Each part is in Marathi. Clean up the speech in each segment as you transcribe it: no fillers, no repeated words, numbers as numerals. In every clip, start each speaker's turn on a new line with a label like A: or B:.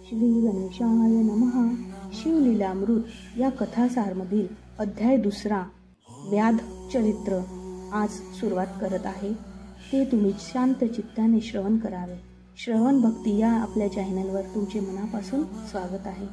A: श्री गणेशाय नमः. शिवलीलामृत या कथासारमधील अध्याय 2 व्याध चरित्र आज सुरुवात करत आहे. ते तुम्ही शांत चित्ताने श्रवण करावे. श्रवण भक्ती या आपल्या चॅनलवर तुमचे मनापासून स्वागत आहे.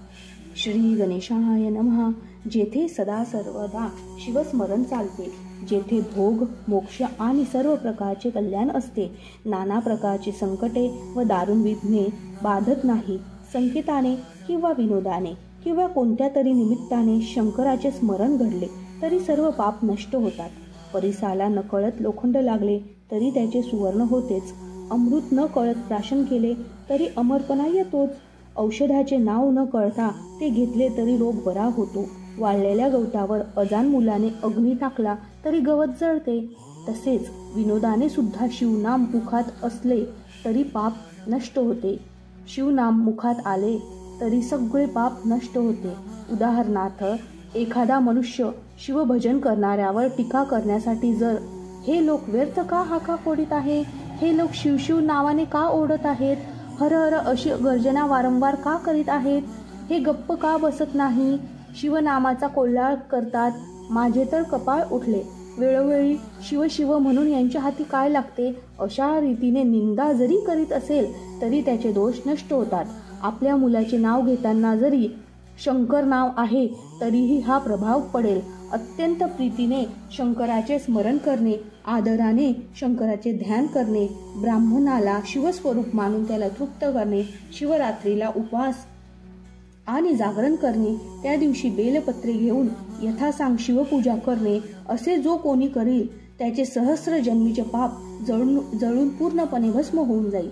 A: श्री गणेशाय नमः. जेथे सदा सर्वदा शिवस्मरण चालते, जेथे भोग मोक्ष आणि सर्व प्रकारचे कल्याण असते, नाना प्रकारची संकटे व दारुण विघ्ने बाधत नाही, संकेताने किंवा विनोदाने किंवा कोणत्या तरी निमित्ताने शंकराचे स्मरण घडले तरी सर्व पाप नष्ट होतात. परिसाला नकळत लोखंड लागले तरी त्याचे सुवर्ण होतेच. अमृत न कळत प्राशन केले तरी अमरपणा येतोच. औषधाचे नाव न कळता ते घेतले तरी रोग बरा होतो. वाळलेल्या गवतावर अजान मुलाने अग्नी टाकला तरी गवत जळते. तसेच विनोदाने सुद्धा शिवनाम मुखात असले तरी पाप नष्ट होते. शिवनाम मुखात आले तरी सगळे पाप नष्ट होते. उदाहरणार्थ, एखादा मनुष्य शिवभजन करणाऱ्यावर टीका करण्यासाठी जर हे लोक व्यर्थ का हाका फोडीत आहे, हे लोक शिवशिव नावाने का ओढत आहेत, हर हर अशी गर्जना वारंवार का करीत आहेत, हे गप्प का बसत नाही, शिवनामाचा कोल्हाळ करतात, माझे तर कपाळ उठले, वेळोवेळी शिव शिव म्हणून यांच्या हाती काय लागते, अशा रीतीने निंदा जरी करीत असेल तरी त्याचे दोष नष्ट होतात. आपल्या मुलाचे नाव घेताना जरी शंकर नाव आहे तरीही हा प्रभाव पडेल. अत्यंत प्रीतीने शंकराचे स्मरण करणे, आदराने शंकराचे ध्यान करणे, ब्राह्मणाला शिवस्वरूप मानून त्याला तृप्त करणे, शिवरात्रीला उपवास आणि जागरण करणे, त्या दिवशी बेलपत्रे घेऊन यथासांग शिवपूजा करणे, असे जो कोणी करील त्याचे सहस्र जन्मीचे पाप जळून पूर्णपणे भस्म होऊन जाईल.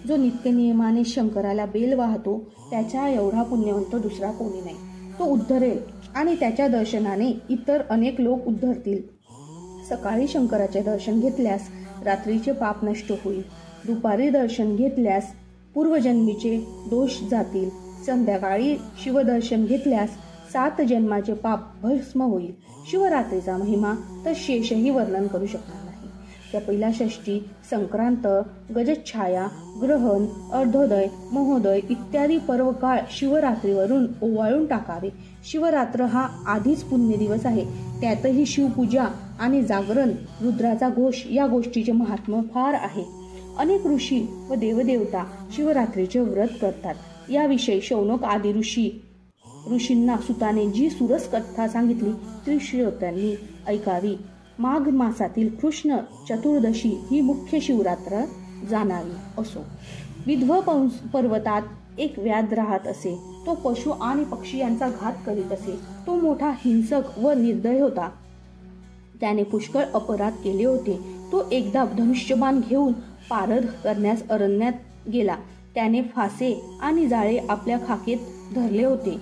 A: जो नित्यनियमाने शंकराला बेल वाहतो त्याच्या एवढा पुण्यवंत दुसरा कोणी नाही. तो उद्धरेल आणि त्याच्या दर्शनाने इतर अनेक लोक उद्धरतील. सकाळी शंकराचे दर्शन घेतल्यास रात्रीचे पाप नष्ट होईल. दुपारी दर्शन घेतल्यास पूर्वजन्मीचे दोष जातील. संध्याकाळी शिवदर्शन घेतल्यास 7 जन्माचे पाप भस्म होईल. शिवरात्रीचा महिमा तर शेषही वर्णन करू शकणार नाही. कपिला षष्ठी, संक्रांत, गजच्छाया, ग्रहण, अर्धोदय, महोदय इत्यादी पर्वकाळ शिवरात्रीवरून ओवाळून टाकावे. शिवरात्र हा आधीच पुण्य दिवस आहे. त्यातही शिवपूजा आणि जागरण, रुद्राचा घोष या गोष्टीचे महात्म्य फार आहे. अनेक ऋषी व देवदेवता शिवरात्रीचे व्रत करतात. याविषयी शौनक आदी ऋषींना सुताने जी सुरस कथा सांगितली ती श्रोत्यांनी ऐकावी. माघ मासातील कृष्ण चतुर्दशी ही मुख्य शिवरात्र जाणावी. असो, विध्व पर्वतात एक व्याध राहत असे. तो पशु आणि पक्षी यांचा घात करीत असे. तो मोठा हिंसक व निर्दय होता. त्याने पुष्कळ अपराध केले होते. तो एकदा धनुष्यबाण घेऊन पारध करण्यास अरण्यात गेला. त्याने फासे आणि जाळे आपल्या खाकेत धरले होते.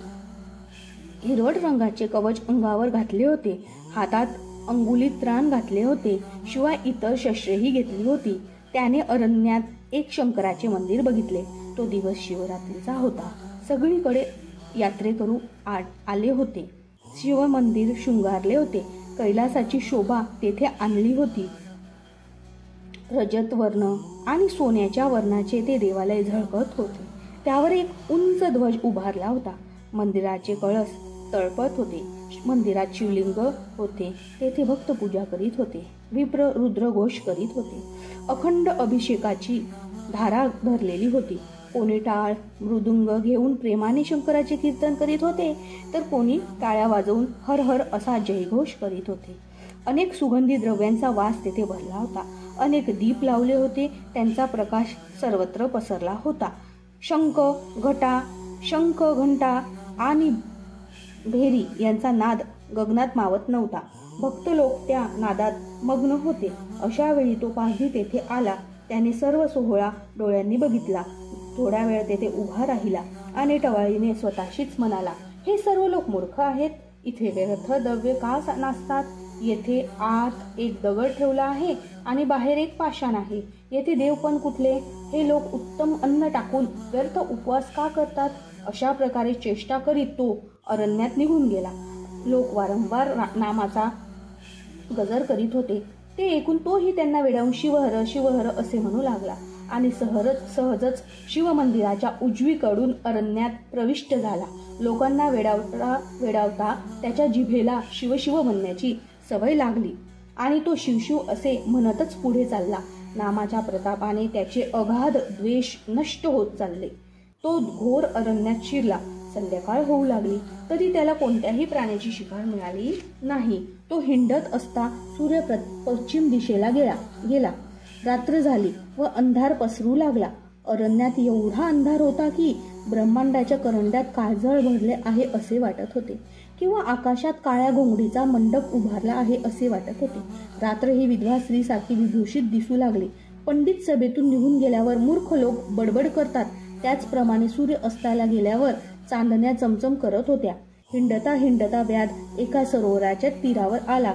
A: हिरवट रंगाचे कवच अंगावर घातले होते. हातात अंगुलीत त्राण घातले होते. शिवाय इतर शस्त्रेही घेतली होती. त्याने अरण्यात एक शंकराचे मंदिर बघितले. तो दिवस शिवरात्रीचा होता. सगळीकडे यात्रेकरू आले होते. शिव मंदिर शृंगारले होते. कैलासाची शोभा तेथे आणली होती. रजत वर्ण आणि सोन्याच्या वर्णाचे ते देवालय झळकत होते. त्यावर एक उंच ध्वज उभारला होता. मंदिराचे कळस तळपत होते. मंदिरात शिवलिंग होते. तेथे भक्त पूजा करीत होते. विप्र रुद्रघोष करीत होते. अखंड अभिषेकाची धारा धरलेली होती. कोणी टाळ मृदुंग घेऊन प्रेमाने शंकराचे कीर्तन करीत होते, तर कोणी टाळ्या वाजवून हर हर असा जयघोष करीत होते. अनेक सुगंधी द्रव्यांचा वास तेथे भरला होता. अनेक दीप लावले होते. त्यांचा प्रकाश सर्वत्र पसरला होता. शंख घंटा आणि भेरी यांचा नाद गगनात मावत नव्हता. भक्त लोक त्या नादात मग्न होते. अशा वेळी तो पारधी तेथे आला. त्याने सर्व सोहळा डोळ्यांनी बघितला. थोडा वेळ तेथे उभा राहिला आणि टवाळीने स्वतःशीच म्हणाला, हे सर्व लोक मूर्ख आहेत. इथे व्यर्थ द्रव्य का नाचतात? येथे आत एक दगड ठेवला आहे आणि बाहेर एक पाषाण आहे. येथे देव पण कुठले? हे लोक उत्तम अन्न टाकून व्यर्थ उपवास का करतात? अशा प्रकारे चेष्टा करीत तो अरण्यात निघून गेला. लोक वारंवार नामाचा गजर करीत होते. ते ऐकून तोही त्यांना वेडावून शिवहर शिवहर असे म्हणू लागला. आणि सहजच शिवमंदिराच्या उजवीकडून अरण्यात प्रविष्ट झाला. लोकांना वेडावता त्याच्या जिभेला शिवशिव म्हणण्याची सवय लागली आणि तो शिवशिव असे म्हणतच पुढे चालला. नामाच्या प्रतापाने त्याचे अगाध द्वेष नष्ट होत चालले. तो घोर अरण्यात शिरला. संध्याकाळ होऊ लागली तरी त्याला कोणत्याही प्राण्याची शिकार मिळाली नाही. तो हिंडत असता सूर्य पश्चिम दिशेला गेला. रात्र झाली व अंधार पसरू लागला. अरण्यात एवढा अंधार होता की ब्रह्मांडाच्या करंड्यात काळझळ भरले आहे असे वाटत होते किंवा आकाशात काळ्या घोंगडीचा मंडप उभारला आहे असे वाटत होते. रात्र ही विधवा स्त्रीसारखी विभूषित दिसू लागली. पंडित सभेतून निघून गेल्यावर मूर्ख लोक बडबड करतात त्याचप्रमाणे सूर्य अस्ताला गेल्यावर चांदण्या चमचम करत होत्या. हिंडता हिंडता व्याध एका सरोवराच्या तीरावर आला.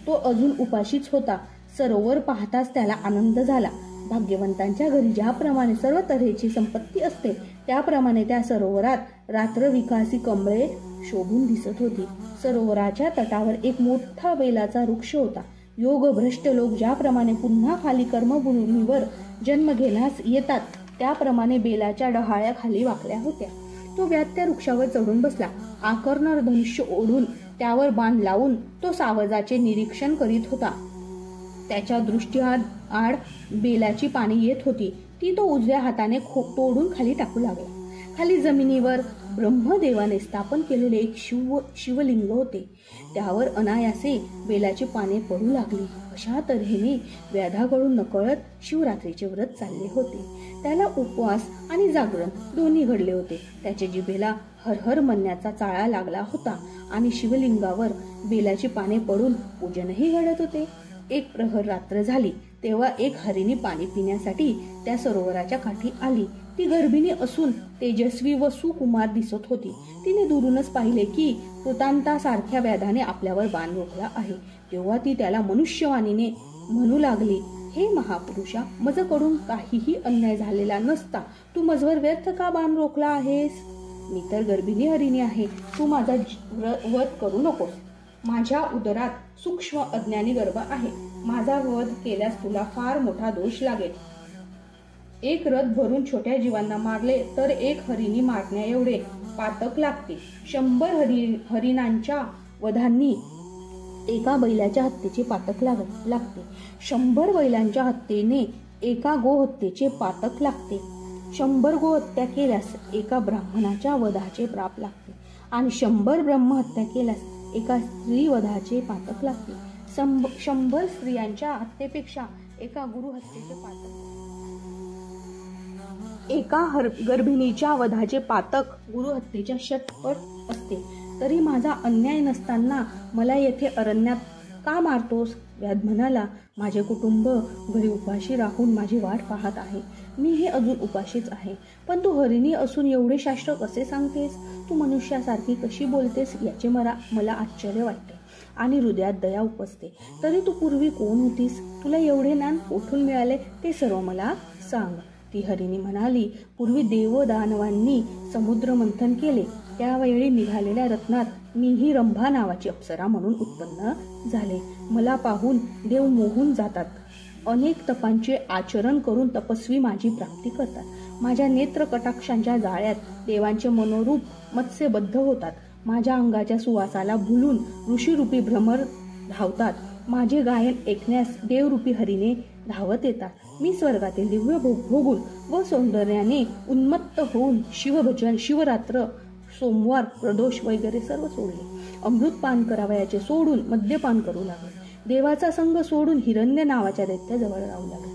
A: तो अजून उपाशीच होता. सरोवर पाहताच त्याला आनंद झाला. भाग्यवंतांच्या घरी ज्याप्रमाणे सर्व तऱ्हेची संपत्ती असते त्याप्रमाणे त्या सरोवरात रात्र विकासी कमळे शोभून दिसत होती. सरोवराच्या तटावर एक मोठा बेलाचा वृक्ष होता. योगभ्रष्ट लोक ज्याप्रमाणे पुन्हा खाली कर्मभूमीवर जन्म घेण्यास येतात त्याप्रमाणे बेलाच्या डहाळ्या खाली वाकल्या होत्या. तो व्याध त्या वृक्षावर चढून बसला. आकर्णक धनुष्य ओढून त्यावर बाण लावून तो सावजाचे निरीक्षण करीत होता. त्याच्या दृष्टीआड बेलाची पाने येत होती. ती तो उजव्या हाताने तोडून खाली टाकू लागला. खाली जमिनीवर ब्रह्मदेवाने स्थापन केलेले एक शिवलिंग होते. त्यावर अनायासे बेलाची पाने पडू लागली. अशा तऱ्हेने व्याधाकडून नकळत शिवरात्रीचे व्रत चालले होते. त्याला उपवास आणि जागरण दोन्ही घडले होते. त्याच्या जिभेला हर हर म्हणण्याचा चाळा लागला होता आणि शिवलिंगावर बेलाची पाने पडून पूजनही घडत होते. एक प्रहर रात्र झाली तेव्हा एक हरिणी पाणी पिण्यासाठी त्या सरोवराच्या काठी आली. ती गर्भिणी असून तेजस्वी व सुकुमार दिसत होती. तिने दुरूनच पाहिले की कृतांतासारख्या व्याधाने आपल्यावर बाण रोखला आहे. तेव्हा ती त्याला मनुष्यवाणीने म्हणू लागली, हे महापुरुषा, माझ्याकडून काहीही अन्याय झालेला नसता तू माझवर व्यर्थ का बाण रोखला आहेस? मी तर गर्भिणी हरिणी आहे. तू माझा वध करू नकोस. माझ्या उदरात सूक्ष्म अज्ञानी गर्भ आहे. माझा वध केल्यास तुला फार मोठा दोष लागेल. एक रथ भरून छोट्या जीवांना मारले तर एक हरिणी मारण्या एवढे पातक लागते. 100 हरिणांच्या वधांनी एका बैलाच्या हत्येचे पातक लागते. 100 बैलांच्या हत्येने एका गोहत्येचे पातक लागते. 100 गोहत्या केल्यास एका ब्राह्मणाच्या वधाचे पाप लागते आणि 100 ब्रह्महत्या केल्यास एका स्त्री वधाचे पातक लागते. 100 स्त्रियांच्या हत्येपेक्षा एका गुरुहत्येचे पातक. एका गर्भिणीच्या वधाचे पातक गुरुहत्येच्या षटपट असते. तरी माझा अन्याय नसताना मला येथे अरण्यात का मारतोस? व्याध म्हणाला, माझे कुटुंब घरी उपाशी राहून माझी वाट पाहत आहे. मीही अजून उपाशीच आहे. पण तू हरिणी असून एवढे शास्त्र कसे सांगतेस? तू मनुष्यासारखी कशी बोलतेस याचे मला आश्चर्य वाटते आणि हृदयात दया उपजते. तरी तू पूर्वी कोण होतीस? तुला एवढे ज्ञान कोठून मिळाले ते सर्व मला सांग. ती हरिणी म्हणाली, पूर्वी देवदानवांनी समुद्र मंथन केले. त्यावेळी निघालेल्या रत्नात मीही रंभा नावाची अप्सरा म्हणून उत्पन्न झाले. मला पाहून देव मोहून जातात. अनेक तपांचे आचरण करून तपस्वी माझी प्राप्ती करतात. माझ्या नेत्र कटाक्षांच्या जाळ्यात देवांचे मनोरूप मत्स्यबद्ध होतात. माझ्या अंगाच्या सुवासाला भुलून ऋषीरूपी भ्रमर धावतात. माझे गायन ऐकण्यास देवरूपी हरिणे धावत येतात. मी स्वर्गातील दिव्य भोग भोगून व सौंदर्याने उन्मत्त होऊन शिवभजन, शिवरात्र, सोमवार, प्रदोष वगैरे सर्व सोडले. अमृतपान करावयाचे सोडून मद्यपान करू लागले. देवाचा संग सोडून हिरण्य नावाच्या दैत्याजवळ राहू लागले.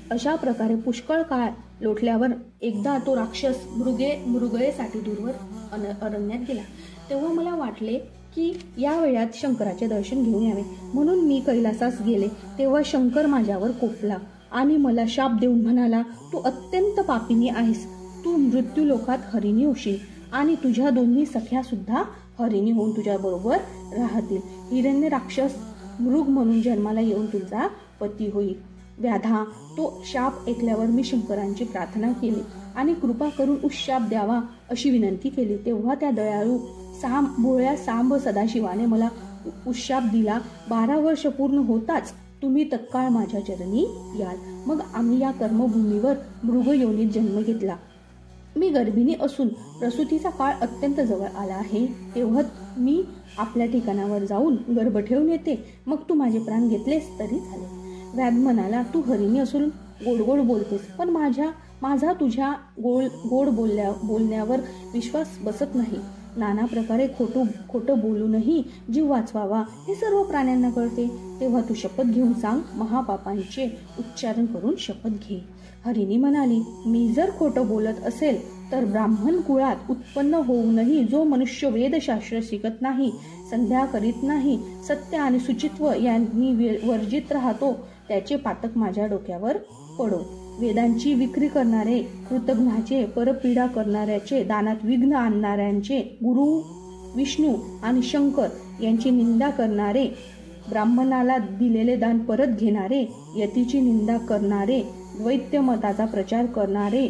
A: अशा प्रकारे पुष्कळ काळ लोटल्यावर एकदा तो राक्षस मृगयेसाठी दूरवर अरण्यात गेला. तेव्हा मला वाटले की या वेळात शंकराचे दर्शन घेऊन यावे, म्हणून मी कैलासास गेले. तेव्हा शंकर माझ्यावर कोपला आणि मला शाप देऊन म्हणाला, तू अत्यंत पापिनी आहेस. तू मृत्यू लोकात हरिणी होशील आणि तुझ्या दोन्ही सख्या सुद्धा हरिणी होऊन तुझ्या बरोबर राहतील. हिरण्य राक्षस मृग म्हणून जन्माला येऊन तुझा पती होईल. व्याधा, तो शाप ऐकल्यावर मी शंकरांची प्रार्थना केली आणि कृपा करून उशाप द्यावा अशी विनंती केली. तेव्हा त्या दयाळू भोळ्या सांब सदाशिवाने मला उशाप दिला. 12 वर्ष पूर्ण होताच तुम्ही तत्काळ माझ्या चरणी याल. मग आम्ही या कर्मभूमीवर मृगयोनीत जन्म घेतला. मी गर्भिणी असून प्रसूतीचा काळ अत्यंत जवळ आला आहे. तेव्हा मी आपल्या ठिकाणावर जाऊन गर्भ ठेवून येते. मग तू माझे प्राण घेतलेस तरी चालेल. व्याध म्हणाला, तू हरिणी असून गोड गोड बोलतेस, पण माझा तुझ्या गोड बोलण्यावर विश्वास बसत नाही. नाना प्रकारे खोटं बोलूनही जीव वाचवावा हे सर्व प्राण्यांना कळते. तेव्हा तू शपथ घेऊन सांग. महापापांचे उच्चारण करून शपथ घे. हरिणी म्हणाली, मी जर खोटं बोलत असेल तर ब्राह्मण कुळात उत्पन्न होऊनही जो मनुष्य वेदशास्त्र शिकत नाही, संध्या करीत नाही, सत्य आणि शुचित्व यांनी वर्जित राहतो, त्याचे पातक माझ्या डोक्यावर पडो. वेदांची विक्री करणारे, कृतघ्नाचे, परपीडा करणाऱ्याचे, दानात विघ्न आणणाऱ्यांचे, गुरु विष्णू आणि शंकर यांची निंदा करणारे, ब्राह्मणाला दिलेले दान परत घेणारे, यतीची निंदा करणारे, द्वैत मताचा प्रचार करणारे,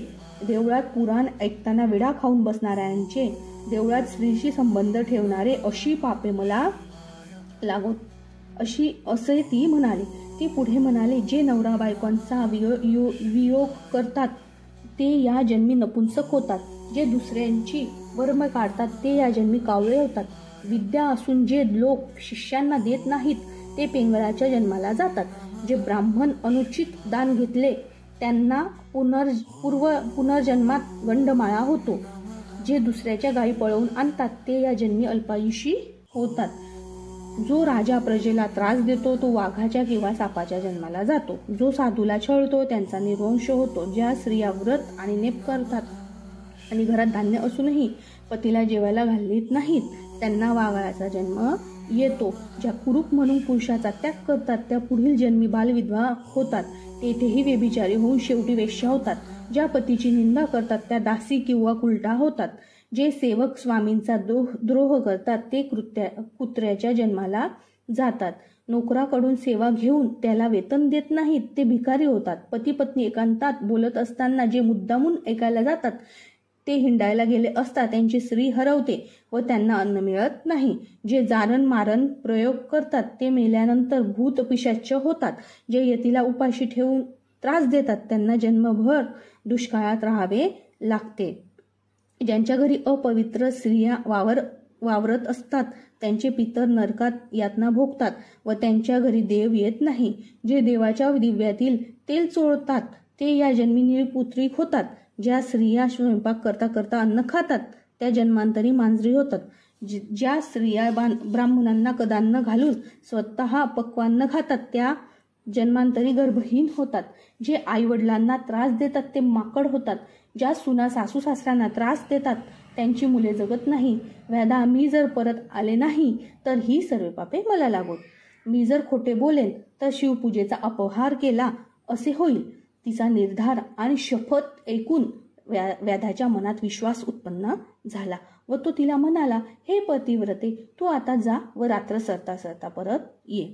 A: देवळात पुराण ऐकताना विडा खाऊन बसणाऱ्यांचे, देवळात स्त्रीशी संबंध ठेवणारे, अशी पापे मला लागोत असे ती म्हणाली. ती पुढे म्हणाले, जे नवरा बायकोंचा वियोग करतात ते या जन्मी नपुंसक होतात. जे दुसऱ्यांची वर्म काढतात ते या जन्मी कावळे होतात. विद्या असून जे लोक शिष्यांना देत नाहीत ते पेंगळाच्या जन्माला जातात. जे ब्राह्मण अनुचित दान घेतले त्यांना पुनर्जन्मात गंडमाळा होतो. जे दुसऱ्याच्या गायी पळवून आणतात ते या जन्मी अल्पायुषी होतात. जो राजा प्रजेला त्रास देतो तो वाघाच्या किंवा सापाच्या जन्माला जातो. जो साधूला छळतो त्यांचा निर्वंश होतो. ज्या स्त्रिया व्रत आणि नेप करतात आणि घरात धान्य असूनही पतीला जेवायला घालीत नाहीत त्यांना वाघाचा जन्म येतो. ज्या कुरूप म्हणून पुरुषाचा त्याग करतात त्या पुढील जन्मी बालविधवा होतात. तेथेही व्यभिचारी होऊन शेवटी वेश्या होतात. ज्या पतीची निंदा करतात त्या दासी किंवा कुलटा होतात. जे सेवक स्वामींचा द्रोह करतात ते कुत्र्याच्या जन्माला जातात. नोकराकडून सेवा घेऊन त्याला वेतन देत नाहीत ते भिकारी होतात. पती पत्नी एकांतात बोलत असताना जे मुद्दामून ऐकायला जातात ते हिंडायला गेले असता त्यांची स्त्री हरवते व त्यांना अन्न मिळत नाही. जे जारण मारण प्रयोग करतात ते मेल्यानंतर भूत पिशाच्य होतात. जे यतीला उपाशी ठेवून त्रास देतात त्यांना जन्मभर दुष्काळात राहावे लागते. ज्यांच्या घरी अपवित्र स्त्रिया वावरत असतात त्यांचे पितर नरकात यातना भोगतात व त्यांच्या घरी देव येत नाही. जे देवाच्या दिव्यातील तेल चोळतात ते या जन्मी निरपुत्रिक होतात. ज्या स्त्रिया स्वयंपाक करता करता अन्न खातात त्या जन्मांतरी मांजरी होतात. ज्या स्त्रिया ब्राह्मणांना कदान्न घालून स्वतः पक्वान्न खातात त्या जन्मांतरी गर्भहीन होतात. जे आईवडिलांना त्रास देतात ते माकड होतात. ज्या सुना सासू सासऱ्यांना त्रास देतात त्यांची मुले जगत नाही. व्याधा, मी जर परत आले नाही तर ही सर्व पापे मला लागोत. मी जर खोटे बोलेन तर शिवपूजेचा अपहार केला असे होईल. तिचा निर्धार आणि शपथ ऐकून व्याधाच्या मनात विश्वास उत्पन्न झाला व तो तिला म्हणाला, हे पतिव्रते, तू आता जा व रात्र सरता सरता परत ये.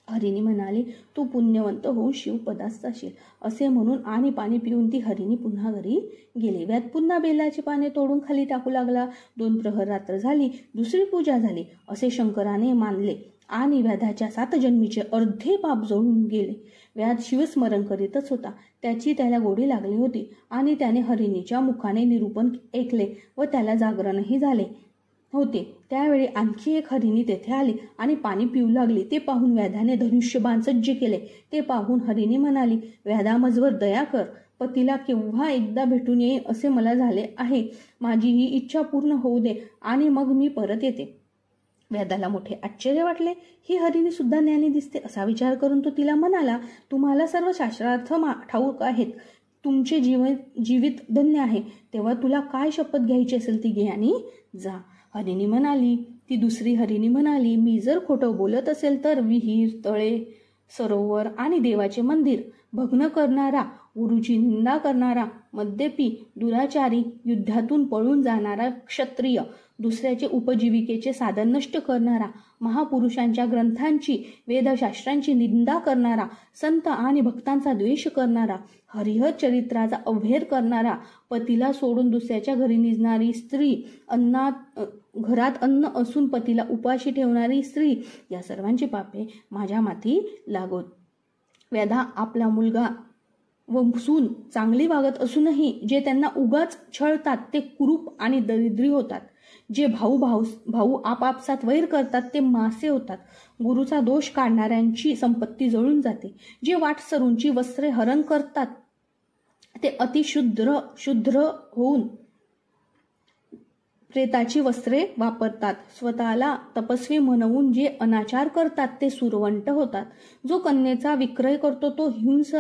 A: हरिणी म्हणाली, तू पुण्यवंत होऊन शिवपदास जाशील. असे म्हणून आणि पाणी पिऊन ती हरिणी पुन्हा घरी गेली. व्याध पुन्हा बेलाची पाने तोडून खाली टाकू लागला. 2 प्रहर रात्र झाली. दुसरी पूजा झाली असे शंकराने मानले आणि व्याधाच्या 7 जन्मीचे अर्धे पाप जळून गेले. व्याध शिवस्मरण करीतच होता. त्याची त्याला गोडी लागली होती आणि त्याने हरिणीच्या मुखाने निरूपण ऐकले व त्याला जागरणही झाले होते. त्यावेळी आणखी एक हरिणी तेथे आली आणि पाणी पिऊ लागली. ते पाहून व्याधाने धनुष्यबाण सज्ज केले. ते पाहून हरिणी म्हणाली, व्याधा, मजवर दया कर. पतीला केव्हा एकदा भेटून येईन असे मला झाले आहे. माझी ही इच्छा पूर्ण होऊ दे आणि मग मी परत येते. व्याधाला मोठे आश्चर्य वाटले. ही हरिणी सुद्धा ज्ञानी दिसते असा विचार करून तो तिला म्हणाला, तुम्हाला सर्व शास्त्रार्थ ठाऊक आहेत. तुमचे जीवित धन्य आहे. तेव्हा तुला काय शपथ घ्यायची असेल ती घे आणि जा. हरिणी म्हणाली. ती दुसरी हरिणी म्हणाली, मी जर खोटं बोलत असेल तर विहीर, तळे, सरोवर आणि देवाचे मंदिर भग्न करणारा, गुरुची निंदा करणारा, मद्यपी, दुराचारी, युद्धातून पळून जाणारा क्षत्रिय, दुसऱ्याचे उपजीविकेचे साधन नष्ट करणारा, महापुरुषांच्या ग्रंथांची, वेदशास्त्रांची निंदा करणारा, संत आणि भक्तांचा द्वेष करणारा, हरिहर चरित्राचा अवहेर करणारा, पतीला सोडून दुसऱ्याच्या घरी निजणारी स्त्री, घरात अन्न असून पतीला उपाशी ठेवणारी स्त्री, या सर्वांची पापे माझ्या माथी लागोत. व्याधा आपला मुलगा व सून चांगली वागत असूनही जे त्यांना उगाच छळतात ते कुरूप आणि दरिद्री होतात. जे भाऊ आपापसात वैर करतात ते मासे होतात. गुरुचा दोष काढणाऱ्यांची संपत्ती जळून जाते. जे वाटसरूंची वस्त्रे हरण करतात ते अतिशुद्र होऊन प्रेताची वस्त्रे वापरतात. स्वतःला तपस्वी म्हणवून जे अनाचार करतात ते सुरवंट होतात. जो कन्येचा विक्रय करतो तो हिंस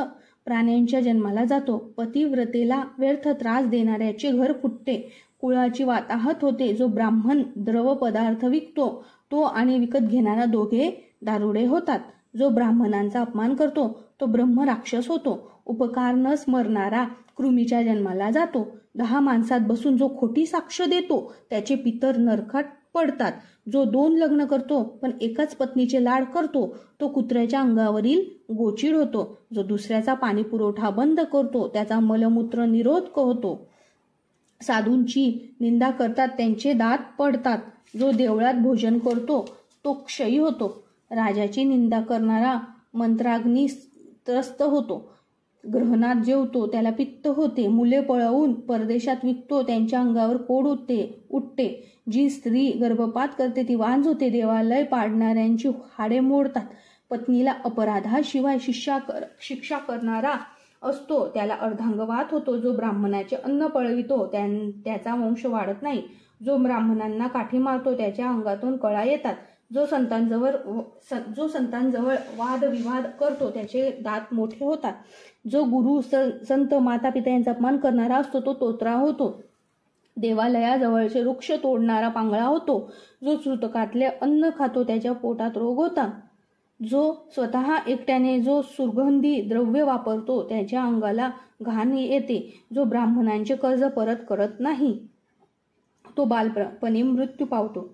A: प्राण्यांच्या जन्माला जातो. पतिव्रतेला व्यर्थ त्रास देणाऱ्याचे घर फुटते, कुळाची वाताहत होते. जो ब्राह्मण द्रव पदार्थ विकतो तो आणि विकत घेणारा दोघे दारुडे होतात. जो ब्राह्मणांचा अपमान करतो तो ब्रह्म राक्षस होतो. उपकार न स्मरणारा कृमीच्या जन्माला जातो. 10 माणसात बसून जो खोटी साक्ष देतो त्याचे पितर नरकात पडतात. जो 2 लग्न करतो पण एकाच पत्नीचे लाड करतो तो कुत्र्याच्या अंगावरील गोचीड होतो. जो दुसऱ्याचा पाणी पुरवठा बंद करतो त्याचा मलमूत्र निरोध होतो. साधूंची निंदा करतात त्यांचे दात पडतात. जो देवळात भोजन करतो तो क्षयी होतो. राजाची निंदा करणारा मंत्राग्नी त्रस्त होतो. ग्रहणात जेवतो त्याला पित्त होते. मुले पळवून परदेशात विकतो त्यांच्या अंगावर कोड उठते. जी स्त्री गर्भपात करते ती वांज होते. देवालय पाडणाऱ्यांची हाडे मोडतात. पत्नीला अपराधाशिवाय शिक्षा करणारा असतो त्याला अर्धांगवात होतो. जो ब्राह्मणाचे अन्न पळवितो त्याचा वंश वाढत नाही. जो ब्राह्मणांना काठी मारतो त्याच्या अंगातून कळा येतात. जो संतांजवळ वादविवाद करतो त्याचे दात मोठे होतात. जो गुरु संत माता पिता यांचा अपमान करणारा असतो तो तोत्रा होतो. देवालयाजवळचे वृक्ष तोडणारा पांगळा होतो. जो सूतकातले अन्न खातो त्याच्या पोटात रोग होता. जो स्वतः एकट्याने जो सुगंधी द्रव्य वापरतो त्याच्या अंगाला घाण येते. जो ब्राह्मणांचे कर्ज परत करत नाही तो बालपणी मृत्यू पावतो.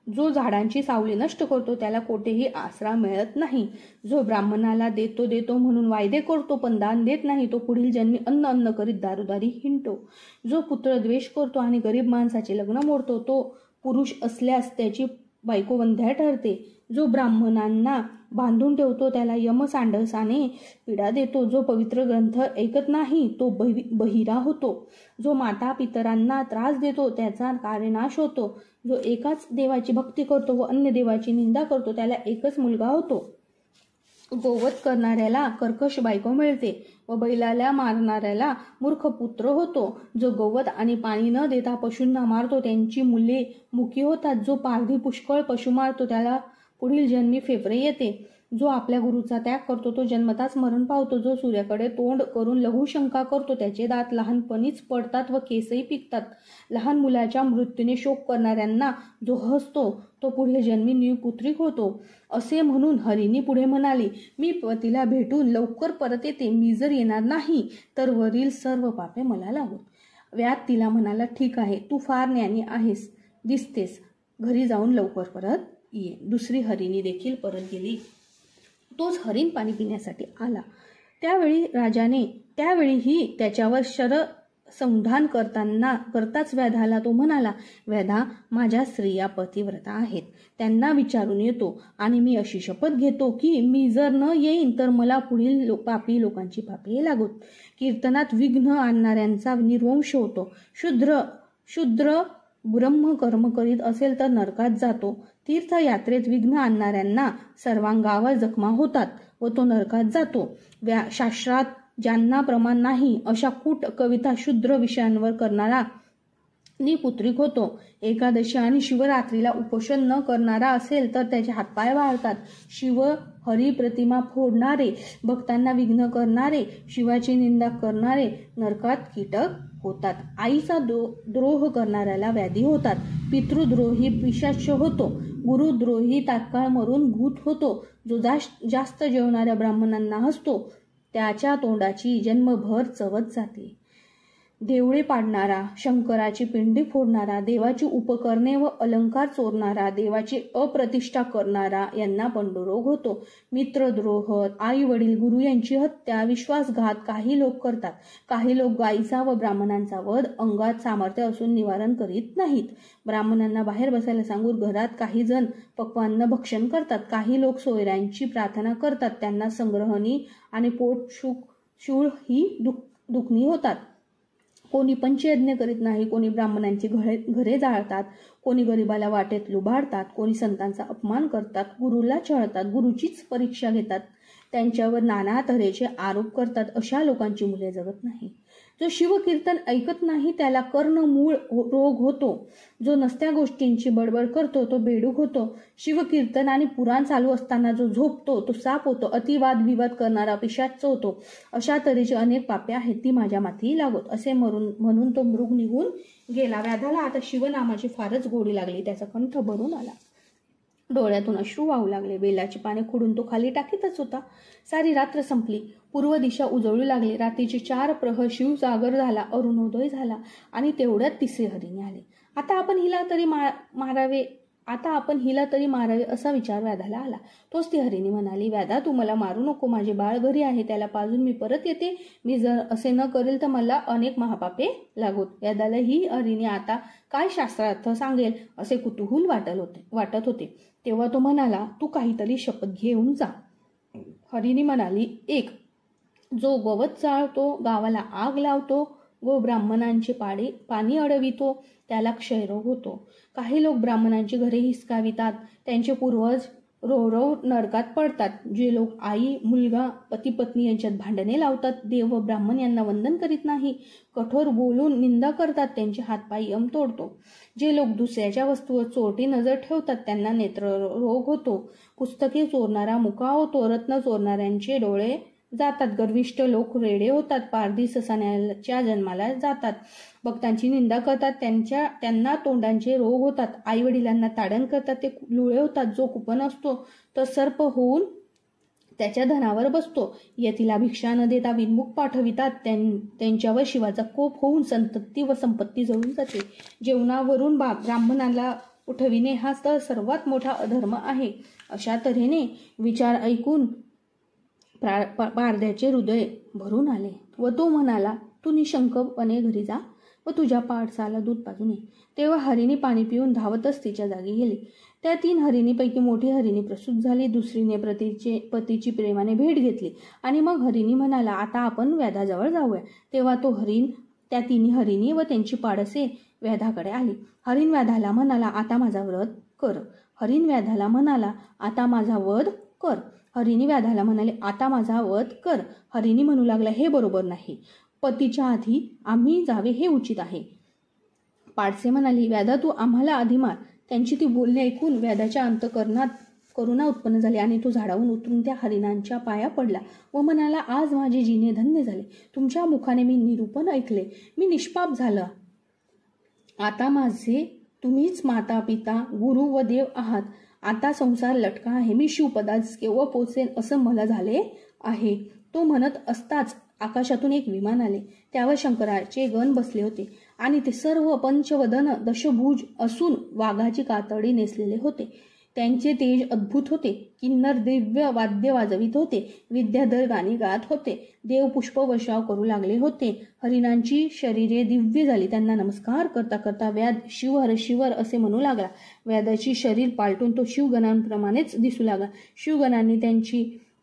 A: जो झाडांची सावली नष्ट करतो त्याला कोठेही आसरा मिळत नाही. जो ब्राह्मणाला देतो म्हणून वायदे करतो पण दान देत नाही तो पुढील जन्मी अन्न करीत दारुदारी हिंडतो. जो पुत्र द्वेष करतो आणि गरीब माणसाचे लग्न मोडतो तो पुरुष असल्यास त्याची बायको वंध्या ठरते. जो ब्राह्मणांना बांधून ठेवतो त्याला यमसांडसाने पीडा देतो. जो पवित्र ग्रंथ ऐकत नाही तो बहिरा होतो. जो माता पितरांना त्रास देतो त्याचा कार्यनाश होतो. जो एकाच देवाची भक्ती करतो व अन्य देवाची निंदा करतो त्याला एकच मुलगा होतो. गोवध करणाऱ्याला कर्कश बायको मिळते व बैलाला मारणाऱ्याला मूर्ख पुत्र होतो. जो गवत आणि पाणी न देता पशूंना मारतो त्यांची मुले मुकी होतात. जो पारधी पुष्कळ पशु मारतो त्याला पुढील जन्मी फेफरे येते. जो आपल्या गुरुचा त्याग करतो तो जन्मताच मरण पावतो. जो सूर्याकडे तोंड करून लघुशंका करतो त्याचे दात लहानपणीच पडतात व केसही पिकतात. लहान मुलाच्या मृत्यूने शोक करणाऱ्यांना जो हसतो तो पुढे जन्मी निपुत्रिक होतो. असे म्हणून हरिणी पुढे म्हणाली, मी पतीला भेटून लवकर परत येते. मी जर येणार नाही तर वरील सर्व पापे मला लागून. व्याध तिला म्हणाला, ठीक आहे, तू फार ज्ञानी आहेस दिसतेस. घरी जाऊन लवकर परत ये. दुसरी हरिणी देखील परत गेली. तोच हरिण पाणी पिण्यासाठी आला. त्यावेळीही त्याच्यावर संधान करताच व्याधाला तो म्हणाला, व्याधा, माझ्या स्त्रिया पतिव्रता आहेत. त्यांना विचारून येतो आणि मी अशी शपथ घेतो की मी जर न येईन तर मला पुढील पापी लोकांची पापे लागोत. कीर्तनात विघ्न आणणाऱ्यांचा निर्वंश होतो. शूद्र ब्रह्मकर्म करीत असेल तर नरकात जातो. तीर्थयात्रेत विघ्न आणणाऱ्यांना सर्वांगावर जखमा होतात व तो नरकात जातो. शास्त्रात ज्यांना प्रमाण नाही अशा कूट कविता शूद्र विषयांवर करणारा निपुत्रिक होतो. एकादशी आणि शिवरात्रीला उपोषण न करणारा असेल तर त्याचे हातपाय वाळतात. शिव हरी प्रतिमा फोडणारे, भक्तांना विघ्न करणारे, शिवाची निंदा करणारे नरकात कीटक होतात. आईचा द्रोह करणाऱ्याला व्याधी होतात. पितृद्रोही पिशाच होतो. गुरुद्रोही तात्काळ मरून भूत होतो. जो जास्त जेवणाऱ्या ब्राह्मणांना हसतो त्याच्या तोंडाची जन्मभर चवत जाते. देवळे पाडणारा, शंकराची पिंडी फोडणारा, देवाची उपकरणे व अलंकार चोरणारा, देवाची अप्रतिष्ठा करणारा यांना पंडुरोग होतो. मित्रद्रोह, आई वडील गुरु यांची हत्या, विश्वासघात काही लोक करतात. काही लोक गायीचा व ब्राह्मणांचा वध अंगात सामर्थ्य असून निवारण करीत नाहीत. ब्राह्मणांना बाहेर बसायला सांगून घरात काही जण पक्वान्न भक्षण करतात. काही लोक सोयऱ्यांची प्रार्थना करतात, त्यांना संग्रहणी आणि पोटशूळ ही दुखणी होतात. कोणी पंचयज्ञ करीत नाही, कोणी ब्राह्मणांची घरे जाळतात, कोणी गरिबाला वाटेत लुबाडतात, कोणी संतांचा अपमान करतात, गुरुला छळतात, गुरुचीच परीक्षा घेतात, त्यांच्यावर नाना तऱ्हेचे आरोप करतात. अशा लोकांची मुले जगत नाही. जो शिवकीर्तन ऐकत नाही त्याला कर्णमूळ रोग होतो. जो नसत्या गोष्टींची बडबड करतो तो बेडूक होतो. शिवकीर्तन आणि पुराण चालू असताना जो झोपतो तो साप होतो. अतिवाद विवाद करणारा पिशाच होतो. अशा तऱ्हेची अनेक पापे आहेत, ती माझ्या माथी लागोत. असे म्हणून तो मृग निघून गेला. व्याधाला आता शिवनामाची फारच गोडी लागली. त्याचा कंठ भरून आला. डोळ्यातून अश्रू वाहू लागले. बेलाची पाने खुडून तो खाली टाकीतच होता. सारी रात्र संपली. पूर्व दिशा उजळू लागली. रात्रीचे 4 प्रहर शिव जागर झाला. अरुणोदय झाला आणि तेवढ्यात तिसरे हरिणी आले. आता आपण हिला तरी मारावे असा विचार व्याधाला आला. तोच ती हरिणी म्हणाली, व्याधा तू मला मारू नको. माझे बाळ घरी आहे, त्याला पाजून मी परत येते. मी जर असे न करेल तर मला अनेक महापापे लागोत. व्याधाला ही हरिणी आता काय शास्त्रार्थ सांगेल असे कुतूहल वाटत होते. तेव्हा तो म्हणाला, तू काहीतरी शपथ घेऊन जा. हरिणी म्हणाली, 1. जो गवत जाळतो, गावाला आग लावतो व ब्राह्मणांचे पाणी अडवितो त्याला क्षयरोग होतो. काही लोक ब्राह्मणांची घरे हिसकावितात, त्यांचे पूर्वज रोव नरकात पडतात. जे लोक आई मुलगा पती पत्नी यांच्यात भांडणे लावतात, देव व ब्राह्मण यांना वंदन करीत नाही, कठोर बोलून निंदा करतात, त्यांचे हातपाय यम तोडतो. जे लोक दुसऱ्याच्या वस्तूवर चोरटी नजर ठेवतात त्यांना नेत्ररोग होतो. पुस्तके चोरणारा मुका होतो. रत्न चोरणाऱ्यांचे डोळे जातात. गर्विष्ठ लोक रेडे होतात. पारधी ससाण्याच्या जन्माला जातात. भक्तांची निंदा करतात, त्यांना तोंडांचे रोग होतात. आई वडिलांना ताडण करतात, ते लुळे होतात. जो कुपन असतो तो सर्प होऊन त्याच्या धनावर बसतो. यतीला भिक्षा न देता विनमुख पाठवितात, त्यांच्यावर शिवाचा कोप होऊन संतती व संपत्ती जळून जाते. जेवणावरून ब्राह्मणाला उठविणे हा तर सर्वात मोठा अधर्म आहे. अशा तऱ्हेने विचार ऐकून पारध्याचे हृदय भरून आले व तो म्हणाला, तू निशंकपणे घरी जा व तुझ्या पाडसाला दूध पाजून ये. तेव्हा हरिणी पाणी पिऊन धावतच तिच्या जागी गेली. त्या 3 हरिणीपैकी मोठी हरिणी प्रसूत झाली. दुसरीने पतीची प्रेमाने भेट घेतली आणि मग हरिणी म्हणाला, आता आपण व्याधाजवळ जाऊया. तेव्हा तो त्या 3 हरिणी व त्यांची पाडसे व्याधाकडे आली. हरिण व्याधाला म्हणाला, आता माझा वध कर. हरिण व्याधाला म्हणाला, आता माझा वध कर. हरिणी व्याधाला म्हणाले, आता माझा वध कर. हरिणी म्हणू लागला, हे बरोबर नाही. पतीच्या आधी आम्ही जावे हे उचित आहे. पाडसे म्हणाली, व्याधा तू आम्हाला आधी मार. त्यांची ती बोलणी ऐकून व्याधाच्या अंतःकरणात करुणा उत्पन्न झाली आणि तो झाडावरून उतरून त्या हरिणांच्या पाया पडला व म्हणाला, आज माझे जीने धन्य झाले. तुमच्या मुखाने मी निरूपण ऐकले. मी निष्पाप झाला. आता माझे तुम्हीच माता पिता गुरु व देव आहात. आता संसार लटका आहे. मी शिवपदास केव्हा पोचेन असं मला झाले आहे. तो म्हणत असताच आकाशातून एक विमान आले. त्यावर शंकराचे गण बसले होते आणि ते सर्व पंचवदन दशभुज असून वाघाची कातडी नेसलेले होते. त्यांचे तेज अद्भुत होते. किन्नर दिव्य वाद्य वाजवित होते. विद्याधर गाणी गात होते. देव पुष्पवर्षाव करू लागले होते. हरिणांची शरीरे दिव्य झाली. त्यांना नमस्कार करता करता व्याध शिवहर शिवर असे म्हणू लागला. व्याधाची शरीर पालटून तो शिवगणांप्रमाणेच दिसू लागला. शिवगणांनी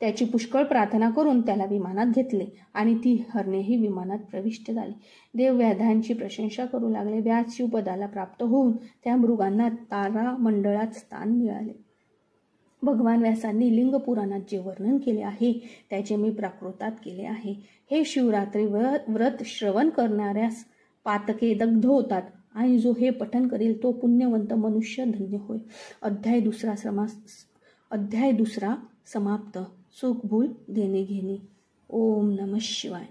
A: त्याची पुष्कळ प्रार्थना करून त्याला विमानात घेतले आणि ती हरणेही विमानात प्रविष्ट झाली. देव व्याधांची प्रशंसा करू लागले. व्याध शिवपदाला प्राप्त होऊन त्या मृगांना तारामंडळात स्थान मिळाले. भगवान व्यासांनी लिंग पुराणात जे वर्णन केले आहे त्याचे मी प्राकृतात केले आहे. हे शिवरात्री व्रत श्रवण करणाऱ्यास पातके दग्ध होतात आणि जो हे पठण करील तो पुण्यवंत मनुष्य धन्य होय. अध्याय दुसरा समाप्त. सुख भूल देणे घेणे. ओम नमः शिवाय.